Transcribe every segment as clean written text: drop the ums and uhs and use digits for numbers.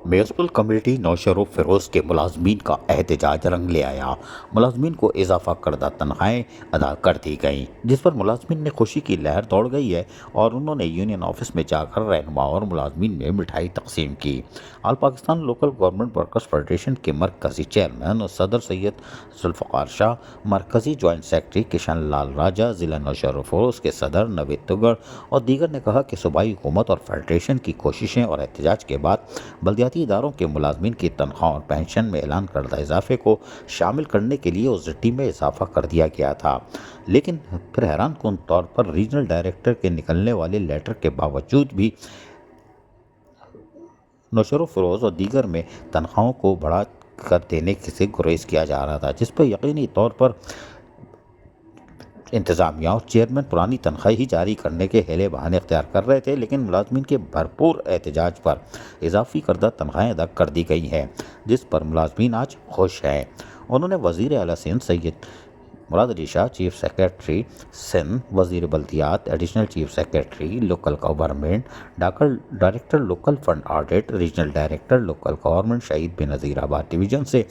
Municipal committee Naushahro Feroz کے ملازمین کا احتجاج رنگ لے آیا۔ ملازمین کو اضافہ کردہ تنخواہیں ادا کر دی گئیں، جس پر ملازمین نے خوشی کی لہر دوڑ گئی ہے اور انہوں نے یونین آفس میں جا کر رہنما اور ملازمین میں مٹھائی تقسیم کی۔ All Pakistan local government workers federation کے مرکزی چیئرمین اور صدر سید ذوالفقار شاہ، مرکزی جوائنٹ سیکرٹری کشن لال راجہ، ضلع نوشہرو فیروز کے صدر نوید تگڑ اور دیگر نے کہا کہ صوبائی حکومت اور فیڈریشن کی کوششیں اور احتجاج کے بعد بلدیاتی اداروں کے ملازمین کی تنخواہوں اور پینشن میں اعلان کردہ اضافے کو شامل کرنے کے لیے اوزیٹی میں اضافہ کر دیا گیا تھا، لیکن پھر حیران کن طور پر ریجنل ڈائریکٹر کے نکلنے والے لیٹر کے باوجود بھی نوشہرو فیروز اور دیگر میں تنخواہوں کو بڑھا کر دینے سے گریز کیا جا رہا تھا، جس پر یقینی طور پر انتظامیہ اور چیئرمین پرانی تنخواہ ہی جاری کرنے کے ہیلے بہانے اختیار کر رہے تھے، لیکن ملازمین کے بھرپور احتجاج پر اضافی کردہ تنخواہیں ادا کر دی گئی ہیں، جس پر ملازمین آج خوش ہیں۔ انہوں نے وزیر اعلیٰ سندھ سید مراد علی شاہ، چیف سیکریٹری سندھ، وزیر بلدیات، additional chief secretary local government, director local fund audit, regional director local government Shaheed Benazir آباد ڈویژن سے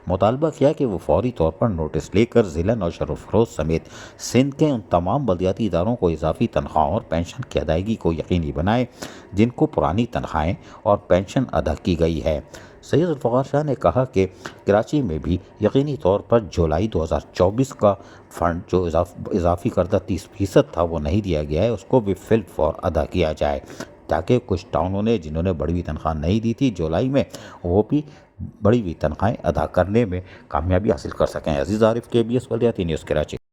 مطالبہ کیا کہ وہ فوری طور پر نوٹس لے کر ضلع نوشہرو فیروز سمیت سندھ کے ان تمام بلدیاتی اداروں کو اضافی تنخواہوں اور پینشن کی ادائیگی کو یقینی بنائے جن کو پرانی تنخواہیں اور پینشن ادا کی گئی ہے۔ سید ذوالفقار شاہ نے کہا کہ کراچی میں بھی یقینی طور پر جولائی 2024 کا فنڈ جو اضافی کردہ 30% تھا وہ نہیں دیا گیا ہے، اس کو بھی فل فور ادا کیا جائے تاکہ کچھ ٹاؤنوں نے جنہوں نے بڑی ہوئی تنخواہ نہیں دی تھی جولائی میں، وہ بھی بڑی ہوئی تنخواہیں ادا کرنے میں کامیابی حاصل کر سکیں۔ عزیز عارف، KBS بلدیاتی نیوز، کراچی۔